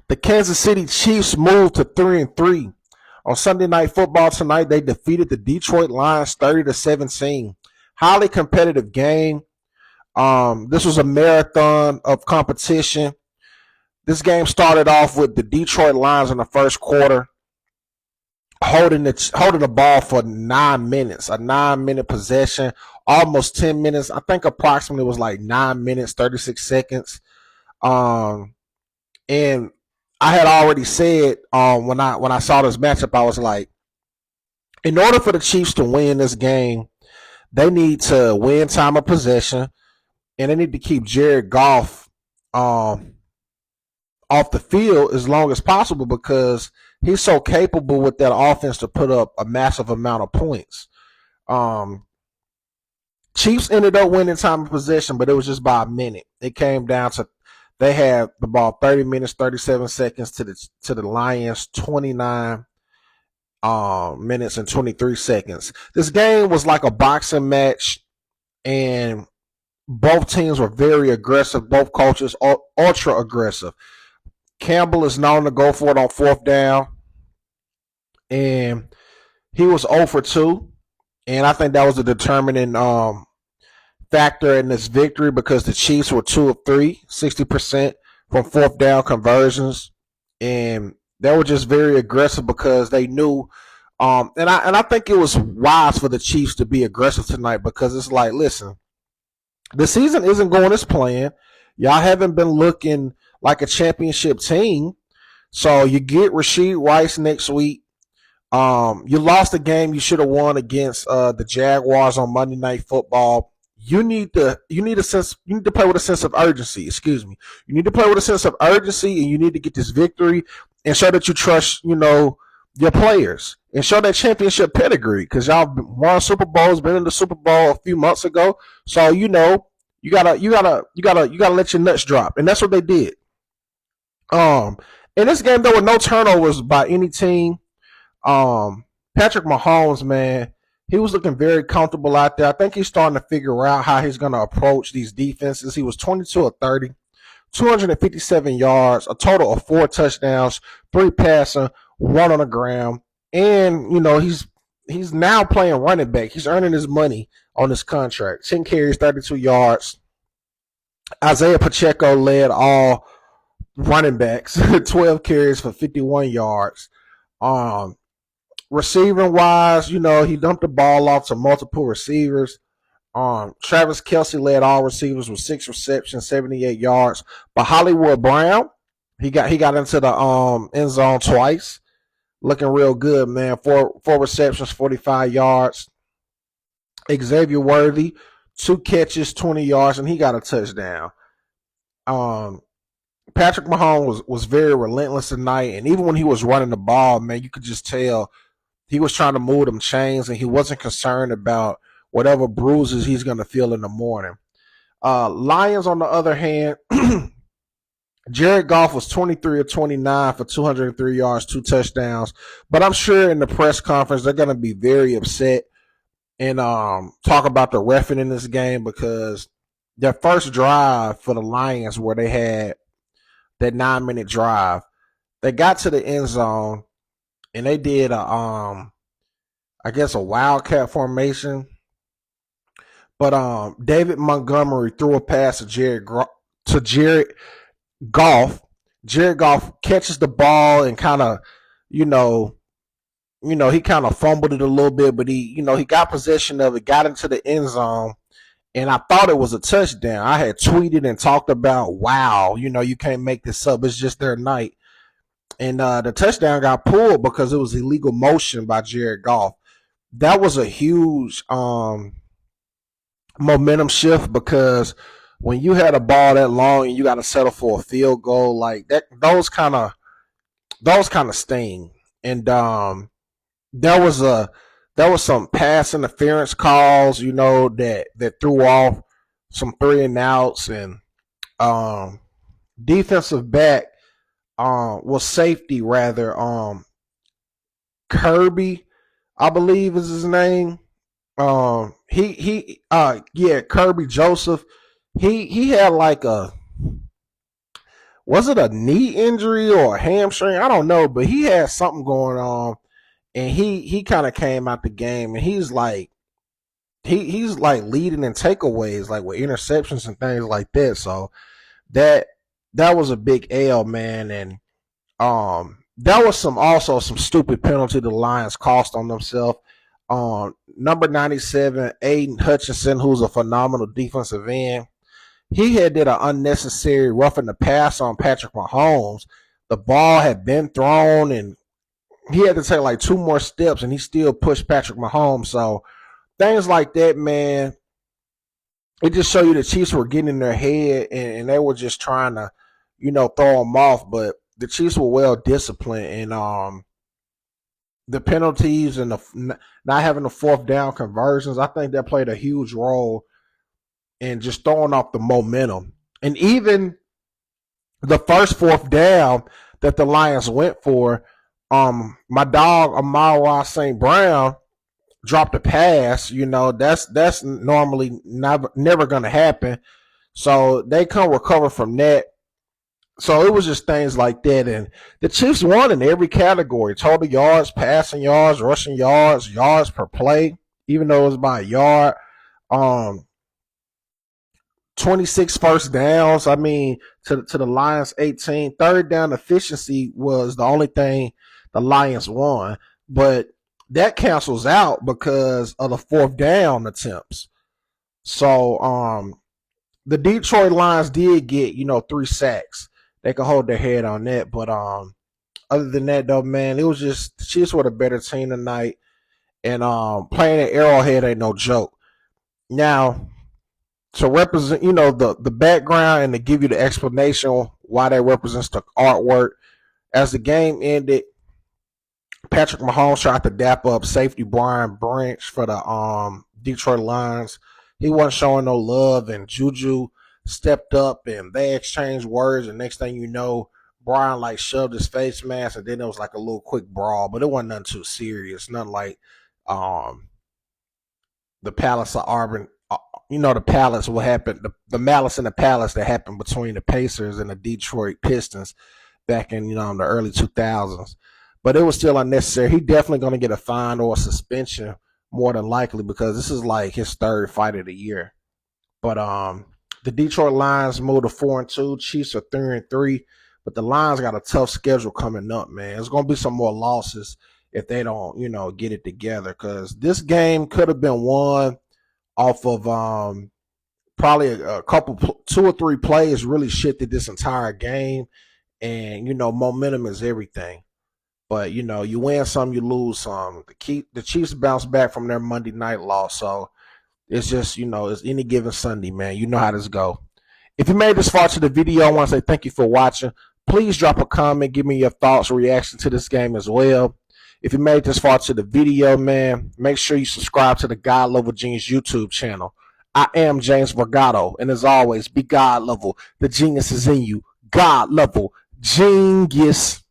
The Kansas City Chiefs moved to 3-3. On Sunday Night Football tonight, they defeated the Detroit Lions 30-17. Highly competitive game. This was a marathon of competition. This game started off with the Detroit Lions in the first quarter holding the ball for 9 minutes, a 9 minute possession, almost 10 minutes. I think approximately was like 9 minutes, 36 seconds. And I had already said when I saw this matchup, I was like, in order for the Chiefs to win this game, they need to win time of possession, and they need to keep Jared Goff off the field as long as possible because he's so capable with that offense to put up a massive amount of points. Chiefs ended up winning time of possession, but it was just by a minute. It came down to they had the ball 30 minutes, 37 seconds to the Lions 29 minutes and 23 seconds. This game was like a boxing match, and both teams were very aggressive. Both coaches ultra aggressive. Campbell is known to go for it on fourth down, and he was 0 for 2. And I think that was a determining factor in this victory because the Chiefs were 2 of 3, 60% from fourth down conversions. And they were just very aggressive because they knew. And I think it was wise for the Chiefs to be aggressive tonight because it's like, listen, the season isn't going as planned. Y'all haven't been looking like a championship team. So you get Rashid Rice next week. You lost a game you should have won against the Jaguars on Monday Night Football. You need to play with a sense of urgency. Excuse me. You need to play with a sense of urgency, and you need to get this victory and show that you trust, your players and show that championship pedigree because y'all won Super Bowls, been in the Super Bowl a few months ago. So you gotta let your nuts drop, and that's what they did. In this game, there were no turnovers by any team. Patrick Mahomes, man, he was looking very comfortable out there. I think he's starting to figure out how he's going to approach these defenses. He was 22 of 30, 257 yards, a total of 4 touchdowns, 3 passing, 1 on the ground. And, he's now playing running back. He's earning his money on his contract. 10 carries, 32 yards. Isaiah Pacheco led all running backs, 12 carries for 51 yards. Receiving wise, he dumped the ball off to multiple receivers. Travis Kelce led all receivers with 6 receptions, 78 yards. But Hollywood Brown, he got into the end zone twice, looking real good, man. Four receptions, 45 yards. Xavier Worthy, 2 catches, 20 yards, and he got a touchdown. Patrick Mahomes was very relentless tonight, and even when he was running the ball, man, you could just tell he was trying to move them chains, and he wasn't concerned about whatever bruises he's going to feel in the morning. Lions, on the other hand, Jared Goff was 23 of 29 for 203 yards, 2 touchdowns. But I'm sure in the press conference they're going to be very upset and talk about the reffing in this game because their first drive for the Lions, where they had that 9-minute drive, they got to the end zone and they did a wildcat formation. But David Montgomery threw a pass to Jared Goff. Jared Goff catches the ball and kind of, he kind of fumbled it a little bit, but he got possession of it, got into the end zone, and I thought it was a touchdown. I had tweeted and talked about, wow, you can't make this up. It's just their night. And the touchdown got pulled because it was illegal motion by Jared Goff. That was a huge momentum shift because when you had a ball that long and you got to settle for a field goal like that, those kind of sting. And there was some pass interference calls, that threw off some 3 and outs, and defensive back was safety rather. Kirby, I believe is his name. Kirby Joseph. He had like a was it a knee injury or a hamstring? I don't know, but he had something going on, and he kind of came out the game, and he's like he's like leading in takeaways, like with interceptions and things like that. So that that was a big L, man, and that was some stupid penalty the Lions cost on themselves. Number 97, Aidan Hutchinson, who's a phenomenal defensive end, he had did an unnecessary roughing the pass on Patrick Mahomes. The ball had been thrown, and he had to take like two more steps, and he still pushed Patrick Mahomes. So things like that, man, it just show you the Chiefs were getting in their head, and they were just trying to, throw them off. But the Chiefs were well disciplined, and the penalties and the not having the fourth down conversions, I think that played a huge role in just throwing off the momentum. And even the first fourth down that the Lions went for, my dog Amara St. Brown dropped a pass. That's normally never going to happen. So they come recover from that. So it was just things like that, and the Chiefs won in every category: total yards, passing yards, rushing yards, yards per play, even though it was by a yard. Um, 26 first downs. I mean, to the Lions 18. Third down efficiency was the only thing the Lions won, but that cancels out because of the fourth down attempts. So the Detroit Lions did get 3 sacks. They could hold their head on that, but other than that though, man, it was just the Chiefs were the better team tonight, and playing at Arrowhead ain't no joke. Now, to represent, the background and to give you the explanation why that represents the artwork. As the game ended, Patrick Mahomes tried to dap up safety Brian Branch for the Detroit Lions. He wasn't showing no love, and Juju stepped up, and they exchanged words. And next thing you know, Brian like shoved his face mask, and then it was like a little quick brawl, but it wasn't nothing too serious. Nothing like um, the Palace of Auburn. The Palace, what happened, the malice in the Palace that happened between the Pacers and the Detroit Pistons back in, in the early 2000s. But it was still unnecessary. He definitely going to get a fine or a suspension more than likely, because this is like his third fight of the year. But the Detroit Lions moved to 4-2. Chiefs are 3-3. But the Lions got a tough schedule coming up, man. There's going to be some more losses if they don't, get it together, because this game could have been won off of probably a couple, 2 or 3 plays really shifted this entire game. And, momentum is everything. But, you win some, you lose some. The Chiefs bounce back from their Monday night loss. So it's just, it's any given Sunday, man. You know how this go. If you made this far to the video, I want to say thank you for watching. Please drop a comment. Give me your thoughts, reaction to this game as well. If you made this far to the video, man, make sure you subscribe to the God Level Genius YouTube channel. I am James Vergato, and as always, be God level. The genius is in you. God level genius.